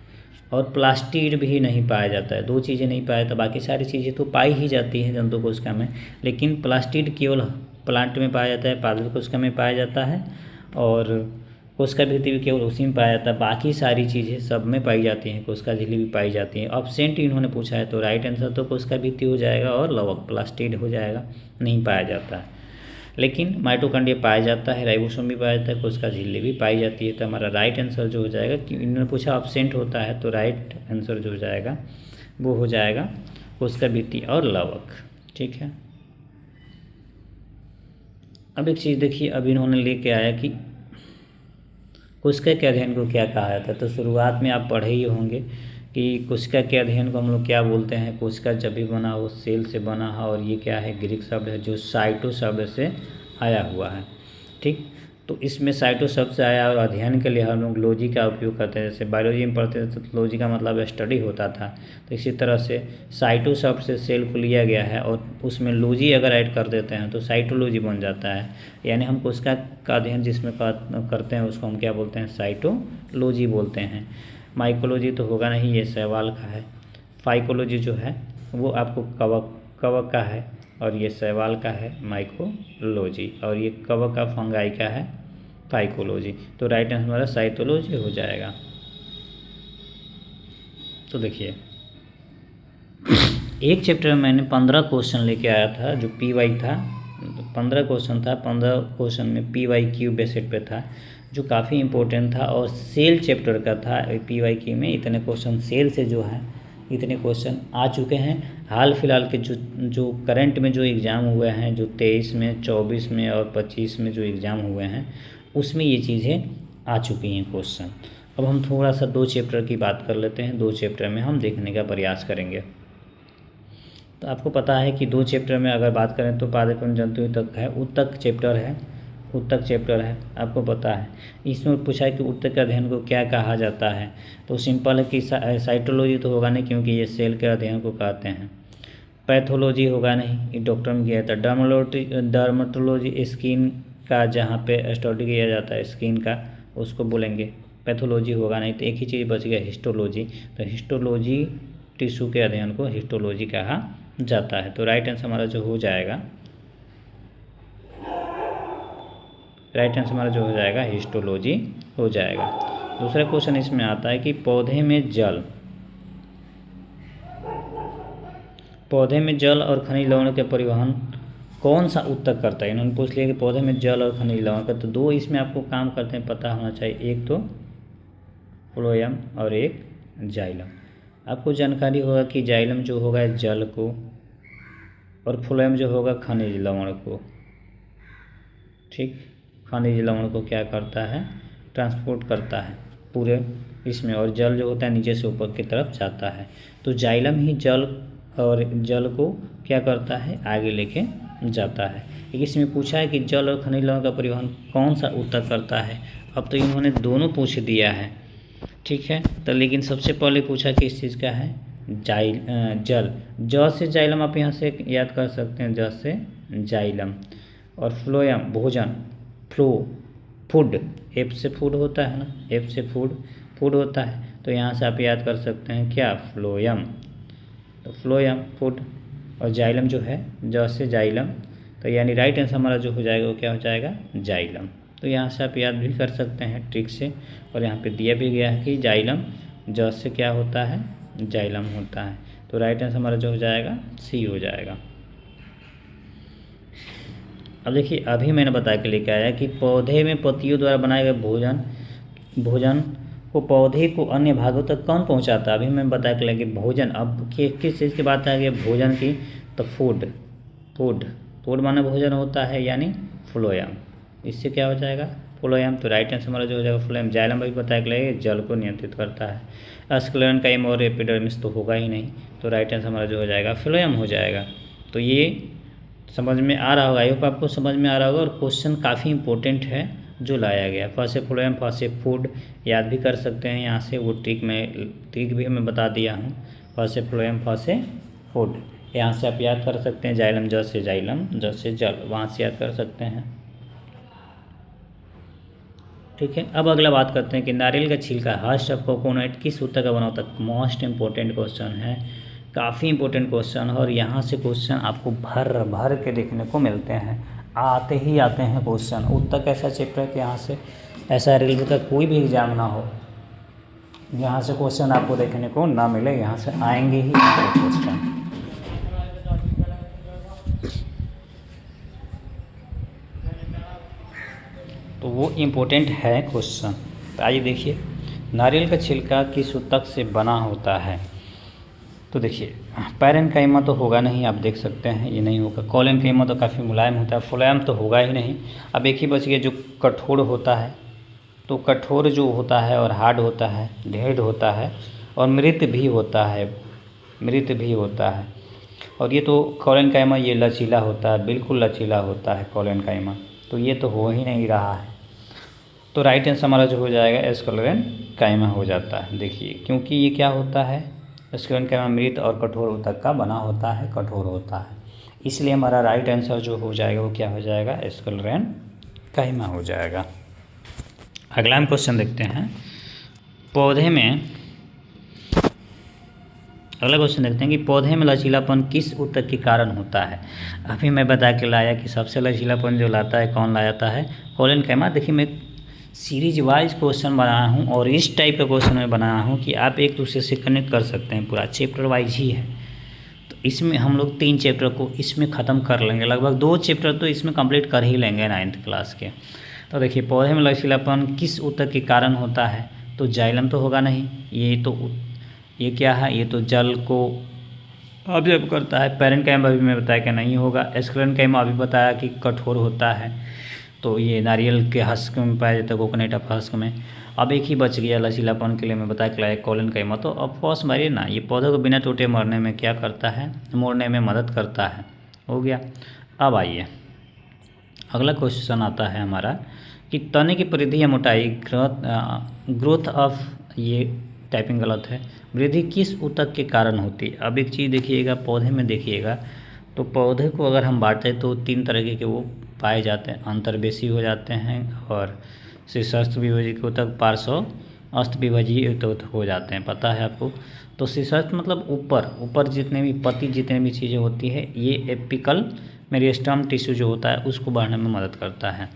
Speaker 1: और प्लास्टिड भी नहीं पाया जाता है। दो चीज़ें नहीं पाया तो बाकी सारी चीज़ें तो पाई ही जाती है जंतु कोशिका में, लेकिन प्लास्टिड केवल प्लांट में पाया जाता है, पादप कोशिका में पाया जाता है, और कोशिका भित्ति भी केवल उसी में पाया जाता है। बाकी सारी चीज़ें सब में पाई जाती हैं, कोशिका झिल्ली भी पाई जाती है। ऑब्सेंट इन्होंने पूछा है तो राइट आंसर तो कोशिका भित्ति हो जाएगा और लवक प्लास्टिड हो जाएगा, नहीं पाया जाता है। लेकिन माइटोकॉन्ड्रिया पाया जाता है, राइबोसोम भी पाया जाता है, कोशिका झिल्ली भी पाई जाती है। तो हमारा राइट आंसर जो हो जाएगा, कि इन्होंने पूछा ऑब्सेंट होता है, तो राइट आंसर जो हो जाएगा वो हो जाएगा कोशिका भित्ति और लवक। ठीक है, अब एक चीज़ देखिए, अब इन्होंने लेके आया कि कोशिका के अध्ययन को क्या कहा जाता है। तो शुरुआत में आप पढ़े ही होंगे कि कोशिका के अध्ययन को हम लोग क्या बोलते हैं। कोशिका जब भी बना वो सेल से बना है, और ये क्या है, ग्रीक शब्द है जो साइटो शब्द से आया हुआ है। ठीक, तो इसमें साइटो शब्द से आया, और अध्ययन के लिए हम लोग लॉजी का उपयोग करते हैं। जैसे बायोलॉजी में पढ़ते थे तो लॉजी का मतलब स्टडी होता था, तो इसी तरह से साइटो शब्द से सेल को लिया गया है, और उसमें लॉजी अगर ऐड कर देते हैं तो साइटोलॉजी बन जाता है। यानी हम कोशिका का अध्ययन जिसमें करते हैं उसको हम क्या बोलते हैं, साइटोलॉजी बोलते हैं। माइकोलॉजी तो होगा नहीं, ये शैवाल का है। फाइकोलॉजी जो है वो आपको कवक का है, और ये शैवाल का है माइकोलॉजी, और ये कवक का फंगाई का है फाइकोलॉजी। तो राइट आंसर हमारा साइटोलॉजी हो जाएगा। तो देखिए एक चैप्टर में मैंने 15 क्वेश्चन लेके आया था, जो PY था। 15 क्वेश्चन था, 15 क्वेश्चन में PYQ बेसिस पे था, जो काफ़ी इम्पोर्टेंट था, और सेल चैप्टर का था। PYQ में इतने क्वेश्चन सेल से जो है इतने क्वेश्चन आ चुके हैं। हाल फिलहाल के जो करंट में जो एग्ज़ाम हुए हैं, जो 23 में, 24 में और 25 में जो एग्ज़ाम हुए हैं, उसमें ये चीज़ें आ चुकी हैं क्वेश्चन। अब हम थोड़ा सा 2 चैप्टर की बात कर लेते हैं। 2 चैप्टर में हम देखने का प्रयास करेंगे। तो आपको पता है कि 2 चैप्टर में अगर बात करें तो पादप एवं जंतु तक है, उत्तक चैप्टर है, उत्तक चैप्टर है, आपको पता है। इसमें पूछा है कि उत्तक के अध्ययन को क्या कहा जाता है। तो सिंपल है कि साइटोलॉजी तो होगा नहीं, क्योंकि ये सेल के अध्ययन को कहते हैं। पैथोलॉजी होगा नहीं, ये डॉक्टर में किया जाता है। डर्मेटोलॉजी स्किन का जहाँ पे स्टडी किया जाता है स्किन का, उसको बोलेंगे। पैथोलॉजी होगा नहीं, तो एक ही चीज़ बच गया, हिस्टोलॉजी। तो हिस्टोलॉजी टिश्यू के अध्ययन को हिस्टोलॉजी कहा जाता है। तो राइट आंसर हमारा जो हो जाएगा, राइट आंसर हमारा जो हो जाएगा हिस्टोलॉजी हो जाएगा। दूसरा क्वेश्चन इसमें आता है कि पौधे में जल और खनिज लवण के परिवहन कौन सा उत्तक करता है। इन्होंने पूछ लिया कि पौधे में जल और खनिज लवण का, तो 2 इसमें आपको काम करते हैं पता होना चाहिए। एक तो फ्लोएम और एक जाइलम। आपको जानकारी होगा कि जाइलम जो होगा जल को, और फ्लोएम जो होगा खनिज लवण को। ठीक, खनिज लवण को क्या करता है, ट्रांसपोर्ट करता है पूरे इसमें, और जल जो होता है नीचे से ऊपर की तरफ जाता है। तो जाइलम ही जल को क्या करता है, आगे लेके जाता है। इसमें पूछा है कि जल और खनिज लवण का परिवहन कौन सा उत्तक करता है। अब तो इन्होंने दोनों पूछ दिया है, ठीक है। तो लेकिन सबसे पहले पूछा कि इस चीज़ का है जल। ज से जाइलम आप यहाँ से याद कर सकते हैं, ज से जाइलम। और फ्लोएम भोजन, फूड, एफ से फूड होता है ना, एफ से फूड होता है। तो यहाँ से आप याद कर सकते हैं क्या, फ्लोएम। तो फ्लोएम फूड, और जाइलम जो है ज से जाइलम, तो यानी राइट आंसर हमारा जो हो जाएगा वो क्या हो जाएगा, जाइलम। तो यहाँ से आप याद भी कर सकते हैं ट्रिक से, और यहाँ पे दिया भी गया है कि जाइलम ज से क्या होता है, जाइलम होता है। तो राइट आंसर हमारा जो हो जाएगा सी हो जाएगा। अब देखिए अभी मैंने बता के लेके आया कि पौधे में पत्तियों द्वारा बनाए गए भोजन को पौधे को अन्य भागों तक कौन पहुंचाता है। अभी मैं बता के लगे भोजन, अब किस चीज़ की बात आ गई भोजन की, तो फूड माना भोजन होता है यानी फ्लोएम, इससे क्या हो जाएगा फ्लोएम। तो राइट आंसर हमारा जो हो जाएगा फ्लोएम। जाइलम अभी बताया कि लगे जल को नियंत्रित करता है। स्क्लेरेंकाइम और एपिडर्मिस तो होगा ही नहीं, तो राइट आंसर हमारा जो हो जाएगा फ्लोएम हो जाएगा। तो ये समझ में आ रहा होगा, आई होप आपको समझ में आ रहा होगा। और क्वेश्चन काफ़ी इंपॉर्टेंट है जो लाया गया। फर्स्ट से फ्लोएम, फर्स्ट से फूड याद भी कर सकते हैं यहाँ से, वो ट्रिक भी मैं बता दिया हूँ। फर्स्ट से फ्लोएम, फर्स्ट से फूड, यहाँ से आप याद कर सकते हैं। जाइलम ज से जाइलम, ज से जल, वहाँ से याद कर सकते हैं। ठीक है, अब अगला बात करते हैं कि नारियल का छिलका हर्स्ट ऑफ कोकोनट किस सूत्र का बना होता है। मोस्ट इंपॉर्टेंट क्वेश्चन है, काफ़ी इंपॉर्टेंट क्वेश्चन है, और यहाँ से क्वेश्चन आपको भर के देखने को मिलते हैं, आते हैं क्वेश्चन। उत्तर कैसा चैप्टर है कि यहाँ से ऐसा रेलवे का कोई भी एग्जाम ना हो यहाँ से क्वेश्चन आपको देखने को ना मिले, यहाँ से आएंगे ही क्वेश्चन। तो वो इम्पोर्टेंट है क्वेश्चन। तो आइए देखिए, नारियल का छिलका किस ऊतक से बना होता है। तो देखिए पैरेन्काइमा तो होगा नहीं, आप देख सकते हैं ये नहीं होगा। कोलेनकाइमा तो काफ़ी मुलायम होता है, फ्लोएम तो होगा ही नहीं। अब एक ही बच गया जो कठोर होता है, तो कठोर जो होता है और हार्ड होता है, ढेर होता है, और मृत भी होता है। और ये तो कोलेनकाइमा ये लचीला होता है, बिल्कुल लचीला होता है कोलेनकाइमा, तो ये तो हो ही नहीं रहा है। तो राइट आंसर हमारा जो हो जाएगा एस्क्लेरेनकाइमा हो जाता है। देखिए क्योंकि ये क्या होता है, एस्क्लेरेनकाइमा मृत और कठोर ऊतक का बना होता है, कठोर होता है, इसलिए हमारा राइट आंसर जो हो जाएगा वो क्या हो जाएगा, एस्क्लेरेनकाइमा हो जाएगा। अगला हम क्वेश्चन देखते हैं, अगला क्वेश्चन देखते हैं कि पौधे में लचीलापन किस ऊतक के कारण होता है। अभी मैं बता के लाया कि सबसे लचीलापन जो लाता है, कौन लाता है, कोलेनकाइमा। देखिए मैं सीरीज वाइज क्वेश्चन बनाया हूँ, और इस टाइप का क्वेश्चन मैं बनाया हूँ कि आप एक दूसरे से कनेक्ट कर सकते हैं, पूरा चैप्टर वाइज ही है। तो इसमें हम लोग 3 चैप्टर को इसमें ख़त्म कर लेंगे, लगभग 2 चैप्टर तो इसमें कंप्लीट कर ही लेंगे 9th क्लास के। तो देखिए पौधे में लचीलापन किस ऊतक के कारण होता है, तो जाइलम तो होगा नहीं, ये क्या है, ये तो जल को ऑब्जर्व करता है। पैरेन्काइमा अभी मैं बताया कि नहीं होगा। एस्क्लेरेनकाइमा अभी बताया कि कठोर होता है, तो ये नारियल के हस्क में पाया जाता है, कोकोनट ऑफ हस्क में। अब एक ही बच गया लचीलापन के लिए, मैं बताया कि कोलेनकाइमा। तो अब फर्स्ट मारिए ना, ये पौधे को बिना टूटे मरने में क्या करता है, मोड़ने में मदद करता है, हो गया। अब आइए अगला क्वेश्चन आता है हमारा कि तने की परिधि या मोटाई, ग्रोथ ऑफ, ये टाइपिंग गलत है, वृद्धि किस ऊतक के कारण होती है। अब एक चीज़ देखिएगा, पौधे में देखिएगा, तो पौधे को अगर हम बांटते हैं तो 3 तरह के वो पाए जाते हैं, अंतर्वेशी हो जाते हैं, और शीर्षस्थ विभाजित ऊतक, पार्श्व अस्तविभाजित हो जाते हैं, पता है आपको। तो शीर्षस्थ मतलब ऊपर जितने भी पत्ती, जितने भी चीज़ें होती है, ये एपिकल मेरिस्टम टिश्यू जो होता है उसको बढ़ने में मदद करता है।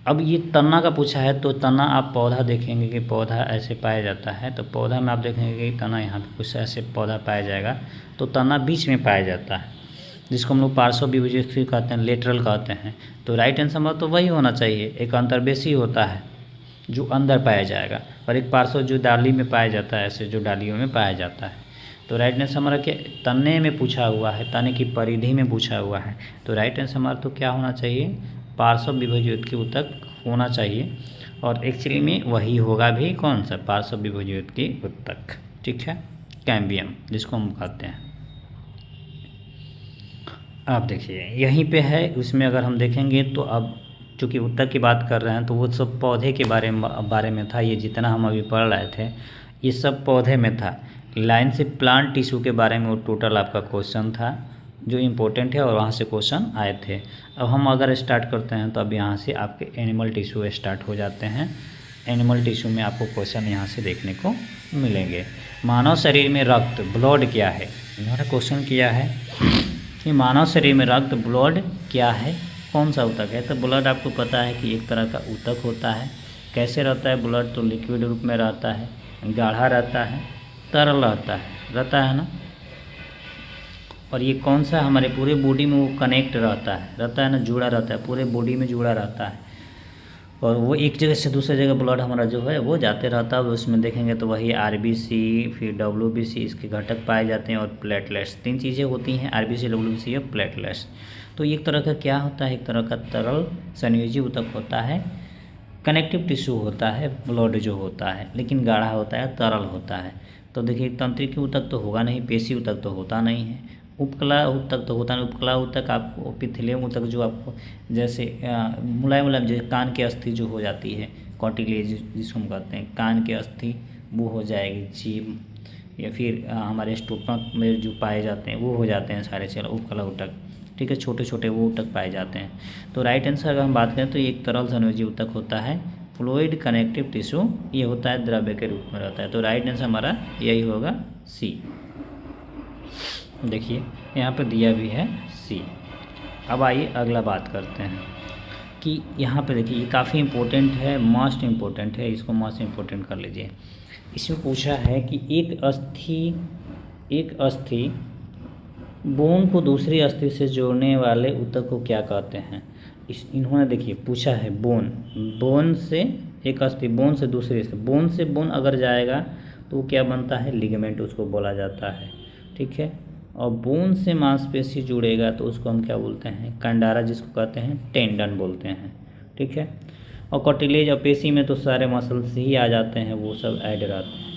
Speaker 1: अब ये तना का पूछा है, तो तना आप पौधा देखेंगे कि पौधा ऐसे पाया जाता है, तो पौधा में आप देखेंगे कि तना यहाँ पे कुछ ऐसे पौधा पाया जाएगा, तो तना बीच में पाया जाता है, जिसको हम लोग पार्श्व विभाजित कहते हैं, लेटरल कहते हैं। तो राइट आंसर तो वही होना चाहिए। एक अंतर्वेशी होता है जो अंदर पाया जाएगा, और एक पार्श्व जो डाली में पाया जाता है, ऐसे जो डालियों में पाया जाता है। तो राइट आंसर हमारा क्या, तने में पूछा हुआ है, तने की परिधि में पूछा हुआ है, तो राइट आंसर हमारा तो क्या होना चाहिए, पार्श्व विभाजित के ऊतक होना चाहिए। और एक्चुअली में वही होगा भी, कौन सा, पार्श्व विभाजित के ऊतक, ठीक है, कैम्बियम जिसको हम कहते हैं। आप देखिए यहीं पे है, उसमें अगर हम देखेंगे तो अब चूँकि ऊतक की बात कर रहे हैं, तो वो सब पौधे के बारे में था। ये जितना हम अभी पढ़ रहे थे ये सब पौधे में था। लाइन से प्लांट टिश्यू के बारे में वो टोटल आपका क्वेश्चन था जो इम्पोर्टेंट है, और वहाँ से क्वेश्चन आए थे। अब हम अगर स्टार्ट करते हैं तो अब यहाँ से आपके एनिमल टिश्यू स्टार्ट हो जाते हैं। एनिमल टिश्यू में आपको क्वेश्चन यहाँ से देखने को मिलेंगे। मानव शरीर में रक्त ब्लड क्या है, इन्होंने क्वेश्चन किया है कि मानव शरीर में रक्त ब्लड क्या है, कौन सा ऊतक है। तो ब्लड आपको पता है कि एक तरह का ऊतक होता है। कैसे रहता है ब्लड, तो लिक्विड रूप में रहता है, गाढ़ा रहता है, तरल रहता है ना। और ये कौन सा हमारे पूरे बॉडी में वो कनेक्ट रहता है ना, जुड़ा रहता है, पूरे बॉडी में जुड़ा रहता है। और वो एक जगह से दूसरे जगह ब्लड हमारा जो है वो जाते रहता है। उसमें देखेंगे तो वही आरबीसी, फिर डब्ल्यूबीसी, इसके घटक पाए जाते हैं, और प्लेटलेट्स, 3 चीज़ें होती हैं, आरबीसी, डब्ल्यूबीसी और प्लेटलेट्स। तो एक तरह का क्या होता है, एक तरह का तरल संयोजी ऊतक होता है, कनेक्टिव टिश्यू होता है ब्लड जो होता है, लेकिन गाढ़ा होता है, तरल होता है। तो देखिए तंत्रिक ऊतक तो होगा नहीं, पेशी ऊतक तो होता नहीं है, उपकला ऊतक तो होता नहीं। उपकला ऊतक आपको, एपिथेलियम ऊतक जो आपको जैसे मुलायम मुलायम, जैसे कान की अस्थि जो हो जाती है, कार्टिलेज जिसको हम कहते हैं, कान की अस्थि वो हो जाएगी, जीभ, या फिर हमारे स्टोमक में जो पाए जाते हैं वो हो जाते हैं सारे सेल उपकला ऊतक, ठीक है, छोटे छोटे वो ऊतक पाए जाते हैं। तो राइट आंसर अगर हम बात करें तो एक तरल संयोजी ऊतक होता है, फ्लूइड कनेक्टिव टिश्यू ये होता है, द्रव्य के रूप में रहता है। तो राइट आंसर हमारा यही होगा सी। देखिए यहाँ पे दिया भी है सी। अब आइए अगला बात करते हैं कि यहाँ पे देखिए ये काफ़ी इम्पोर्टेंट है, मोस्ट इम्पोर्टेंट है, इसको मोस्ट इम्पोर्टेंट कर लीजिए। इसमें पूछा है कि एक अस्थि बोन को दूसरी अस्थि से जोड़ने वाले ऊतक को क्या कहते हैं। इन्होंने देखिए पूछा है बोन से एक अस्थि, बोन से दूसरी अस्थि, बोन से बोन अगर जाएगा तो वो क्या बनता है, लिगामेंट उसको बोला जाता है, ठीक है। और बोन से मांसपेशी जुड़ेगा तो उसको हम क्या बोलते हैं, कंडारा, जिसको कहते हैं टेंडन बोलते हैं, ठीक है। और कार्टिलेज और पेशी में तो सारे मसल्स ही आ जाते हैं, वो सब ऐड रहते हैं।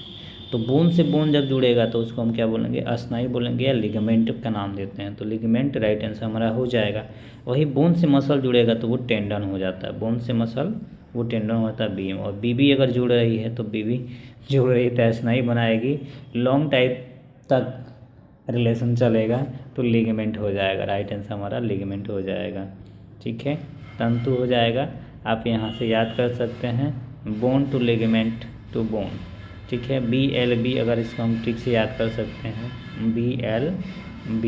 Speaker 1: तो बोन से बोन जब जुड़ेगा तो उसको हम क्या बोलेंगे, स्नायु बोलेंगे, या लिगामेंट का नाम देते हैं। तो लिगामेंट राइट आंसर हमारा हो जाएगा। वही बोन से मसल जुड़ेगा तो वो टेंडन हो जाता है, बोन से मसल वो टेंडन होता है बीम। और बीबी अगर जुड़ रही है तो बीबी जुड़ रही है तो स्नायु बनाएगी, लॉन्ग टाइप तक रिलेशन चलेगा तो लिगामेंट हो जाएगा। राइट आंसर हमारा लिगामेंट हो जाएगा, ठीक है, तंतु हो जाएगा। आप यहाँ से याद कर सकते हैं, bone to ligament to bone, ठीक है। BLB अगर इसको हम ठीक से याद कर सकते हैं, BLB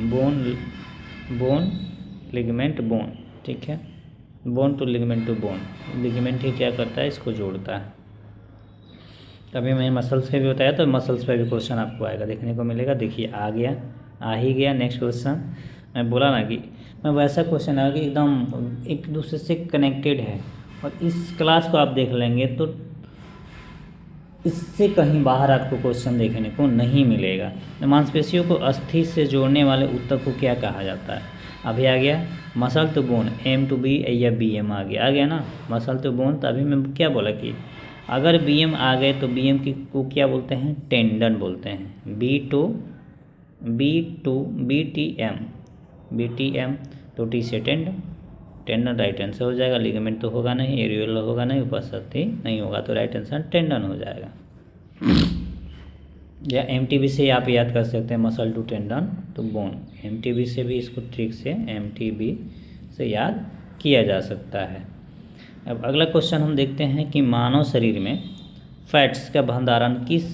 Speaker 1: बोन लिगामेंट बोन, ठीक है, bone to ligament to bone. Ligament ही क्या करता है, इसको जोड़ता है। तभी मैंने मसल्स पे भी बताया, तो मसल्स पे भी क्वेश्चन आपको आएगा, देखने को मिलेगा। देखिए आ ही गया नेक्स्ट क्वेश्चन। मैं बोला ना कि मैं वैसा क्वेश्चन आएगा कि एकदम एक दूसरे से कनेक्टेड है, और इस क्लास को आप देख लेंगे तो इससे कहीं बाहर आपको क्वेश्चन देखने को नहीं मिलेगा। मांसपेशियों को अस्थि से जोड़ने वाले ऊतक को क्या कहा जाता है। अभी आ गया muscle to bone, M to B या BM आ गया ना, मसल टू बोन। तो अभी मैं क्या बोला कि अगर BM आ गए तो BM को क्या बोलते हैं, टेंडन बोलते हैं। BTM तो T से टेंडन राइट आंसर हो जाएगा। लिगामेंट तो होगा नहीं, एरियोला होगा नहीं, उपस्थिति नहीं होगा, तो राइट आंसर टेंडन हो जाएगा। या MTB से आप याद कर सकते हैं, मसल टू टेंडन तो बोन, MTB से भी इसको ट्रिक से MTB से याद किया जा सकता है। अब अगला क्वेश्चन हम देखते हैं कि मानव शरीर में फैट्स का भंडारण किस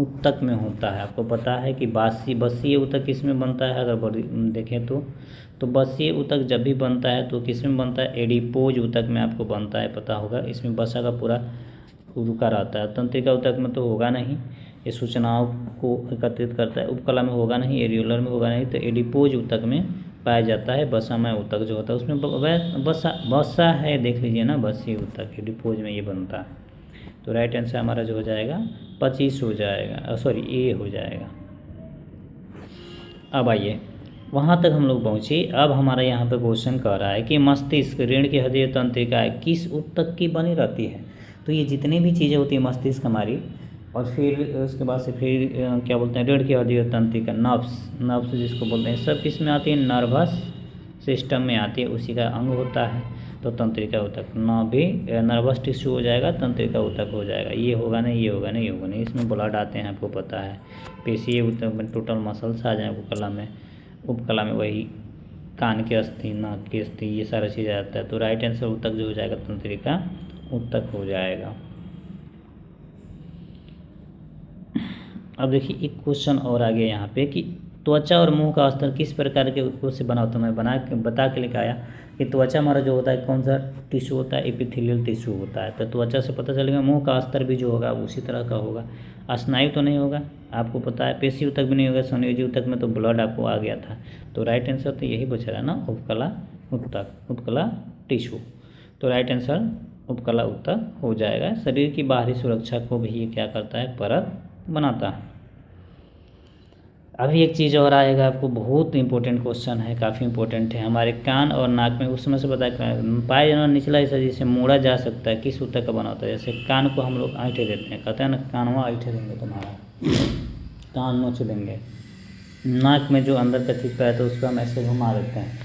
Speaker 1: ऊतक में होता है। आपको पता है कि बसीय ऊतक किस में बनता है, अगर देखें तो बसीय ऊतक जब भी बनता है तो किस में बनता है, एडिपोज ऊतक में आपको बनता है, पता होगा। इसमें वसा का पूरा रुका रहता है। तंत्रिका ऊतक में तो होगा नहीं, ये सूचनाओं को एकत्रित करता है। उपकला में होगा नहीं, एरियोलर में होगा नहीं, तो एडिपोज ऊतक में पाया जाता है। वसामय ऊतक जो होता है उसमें वसा है, देख लीजिए ना, बसीय ऊतक एडिपोज में ये बनता है। तो राइट आंसर हमारा जो हो जाएगा 25 हो जाएगा, सॉरी ए हो जाएगा। अब आइए वहाँ तक हम लोग पहुँचे। अब हमारा यहाँ पे क्वेश्चन कह रहा है कि मस्तिष्क, रीढ़ की हड्डी, तंत्रिका किस ऊतक की बनी रहती है। तो ये जितनी भी चीज़ें होती है मस्तिष्क हमारी, और फिर उसके बाद से फिर क्या बोलते हैं, रीढ़ की हड्डी और तंत्रिका, नर्व्स जिसको बोलते हैं, सब किस में आती है, नर्वस सिस्टम में आती है, उसी का अंग होता है। तो तंत्रिका ऊतक भी नर्वस टिश्यू हो जाएगा, तंत्रिका ऊतक हो जाएगा। ये होगा नहीं, ये होगा नहीं, ये होगा नहीं। इसमें ब्लड आते हैं, आपको पता है। पेशीय ऊतक में टोटल मसल्स आ जाए, उपकला में वही कान की अस्थि, नाक की अस्थि, ये सारा चीज़ आ जाता है। तो राइट आंसर ऊतक जो हो जाएगा तंत्रिका ऊतक हो जाएगा। अब देखिए एक क्वेश्चन और आ गया यहाँ पे कि त्वचा और मुंह का अस्तर किस प्रकार के ऊतकों से बना होता है। मैं बता के लेकर आया कि त्वचा हमारा जो होता है कौन सा टिश्यू होता है, एपिथेलियल टिश्यू होता है। तो त्वचा से पता चलेगा। मुंह का अस्तर भी जो होगा उसी तरह का होगा। स्नायु तो नहीं होगा, आपको पता है। पेशी ऊतक भी नहीं होगा। संयोजी ऊतक में तो ब्लड आपको आ गया था। तो राइट आंसर तो यही बच रहा है ना, उपकला ऊतक, उपकला टिश्यू। तो राइट आंसर उपकला ऊतक हो जाएगा। शरीर की बाहरी सुरक्षा को भी ये क्या करता है, परत बनाता है। अभी एक चीज़ और आएगा आपको, बहुत इंपॉर्टेंट क्वेश्चन है, काफ़ी इंपॉर्टेंट है। हमारे कान और नाक में उस समय से पता है पाए जाना निचला हिस्सा जिसे मोड़ा जा सकता है किस ऊतक का बना होता है। जैसे कान को हम लोग ऐंठे देते हैं, कहते हैं ना कानवा ऐंठे देंगे तुम्हारा, कान नोच देंगे। नाक में जो अंदर का चीज पाया तो उसको हम ऐसे घुमा देते हैं,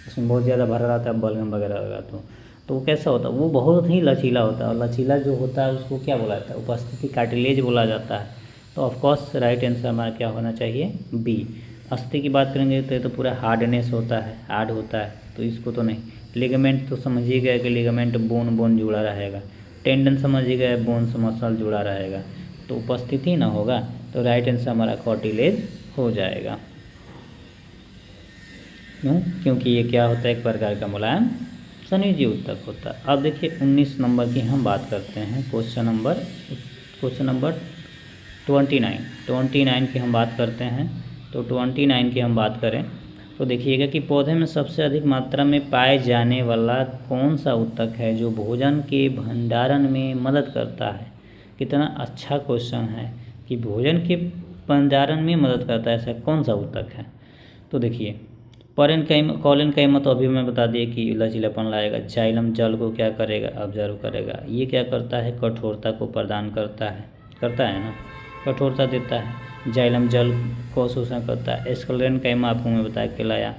Speaker 1: उसमें बहुत ज़्यादा भरा रहता है, बलगम वगैरह लगा तो वो कैसा होता है, वो बहुत ही लचीला होता है। और लचीला जो होता है उसको क्या बोला जाता है, उपस्थिति कार्टिलेज बोला जाता है। तो ऑफकोर्स राइट आंसर हमारा क्या होना चाहिए, बी। अस्थि की बात करेंगे तो ये तो पूरा हार्डनेस होता है, हार्ड होता है, तो इसको तो नहीं। लिगामेंट तो समझिए गए कि लिगामेंट बोन जुड़ा रहेगा। टेंडन समझिए गए बोन से मसल जुड़ा रहेगा। तो उपस्थिति ना होगा तो राइट आंसर हमारा कार्टिलेज हो जाएगा। क्यों? क्योंकि ये क्या होता है, एक प्रकार का मुलायम संयोजी ऊतक होता है। अब देखिए 19 नंबर की हम बात करते हैं। क्वेश्चन नंबर 29 की हम बात करते हैं। तो 29 की हम बात करें तो देखिएगा कि पौधे में सबसे अधिक मात्रा में पाए जाने वाला कौन सा ऊतक है जो भोजन के भंडारण में मदद करता है। कितना अच्छा क्वेश्चन है कि भोजन के भंडारण में मदद करता है, ऐसा कौन सा ऊतक है। तो देखिए कॉलिन कैमा तो अभी मैं बता दिए कि लचीलापन लाएगा। जाइलम जल को क्या करेगा, ऑब्जर्व करेगा। ये क्या करता है, कठोरता को प्रदान करता है ना, कठोरता देता है। जाइलम जल को शोषण करता है। एस्कलेन कैमा आपको मैं बता के लाया,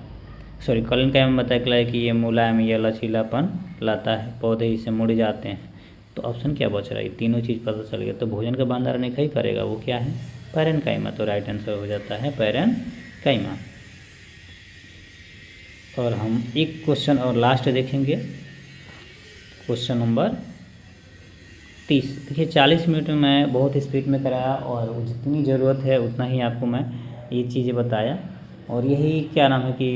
Speaker 1: कॉलिन कैमा बता के लाया कि ये मुलायम या लचीलापन लाता है, पौधे इसे मुड़ जाते हैं। तो ऑप्शन क्या बच रहा है, तीनों चीज़ पता चल गया। तो भोजन का भंडारण एक ही करेगा, वो क्या है, पैरेन्काइमा। तो राइट आंसर हो जाता है पैरेन्काइमा। और हम एक क्वेश्चन और लास्ट देखेंगे, क्वेश्चन नंबर 30। देखिए 40 मिनट में मैं बहुत स्पीड में कराया और जितनी ज़रूरत है उतना ही आपको मैं ये चीज़ें बताया। और यही क्या नाम है कि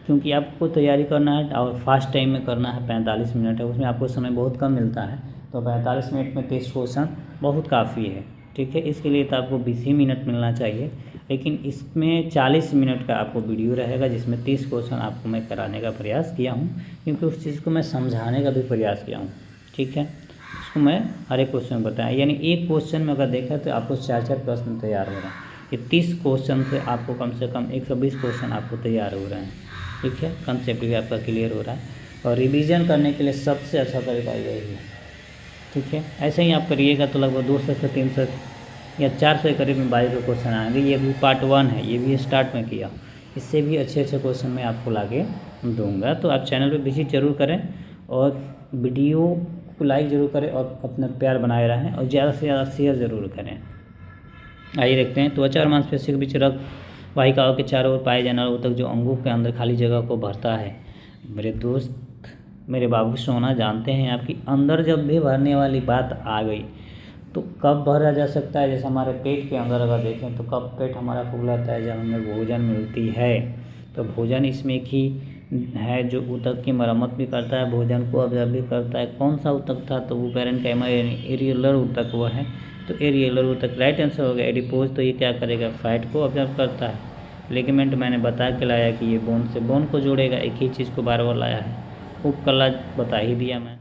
Speaker 1: क्योंकि आपको तैयारी करना है और फास्ट टाइम में करना है, 45 मिनट है, उसमें आपको समय बहुत कम मिलता है। तो 45 मिनट में 30 क्वेश्चन बहुत काफ़ी है, ठीक है। इसके लिए तो आपको 20 ही मिनट मिलना चाहिए, लेकिन इसमें 40 मिनट का आपको वीडियो रहेगा जिसमें 30 क्वेश्चन आपको मैं कराने का प्रयास किया हूँ, क्योंकि उस चीज़ को मैं समझाने का भी प्रयास किया हूँ, ठीक है। उसको मैं हर एक क्वेश्चन बताया, यानी एक क्वेश्चन में अगर देखा तो आपको 4 प्रश्न तैयार हो रहे हैं। ये 30 क्वेश्चन से आपको कम से कम 120 क्वेश्चन आपको तैयार हो रहे हैं, ठीक है। कंसेप्ट भी आपका क्लियर हो रहा है और रिवीजन करने के लिए सबसे अच्छा तरीका यही है, ठीक है। ऐसे ही आप करिएगा तो लगभग 200 से 300 या 400 के करीब में 22 क्वेश्चन आएंगे। ये भी पार्ट 1 है, ये भी स्टार्ट में किया, इससे भी अच्छे क्वेश्चन मैं आपको लाके दूंगा। तो आप चैनल पे विजिट जरूर करें और वीडियो को लाइक ज़रूर करें और अपना प्यार बनाए रहें और ज़्यादा से ज़्यादा शेयर ज़रूर करें। आइए देखते हैं। त्वचा और मांसपेशियों के बीच रक्त वाहिकाओं के चारों ओर पाए जाने वाला ऊतक जो अंगों के अंदर खाली जगह को भरता है। मेरे दोस्त, मेरे बाबू सोना, जानते हैं आपकी अंदर जब भी भरने वाली बात आ गई तो कब भरा जा सकता है। जैसे हमारे पेट के अंदर अगर देखें तो कब पेट हमारा फूलाता है, जब हमें भोजन मिलती है। तो भोजन इसमें एक ही है जो ऊतक की मरम्मत भी करता है, भोजन को ऑब्जर्व भी करता है। कौन सा ऊतक था, तो वो पैरेन्काइमा यानी एरियलर ऊतक वो है। तो एरियलर ऊतक राइट आंसर हो गया। एडिपोज तो ये क्या करेगा, फैट को ऑब्जर्व करता है। लिगामेंट मैंने बता के लाया कि ये बोन से बोन को जोड़ेगा, एक ही चीज़ को बार बार लाया है। उपकला बता ही दिया मैं।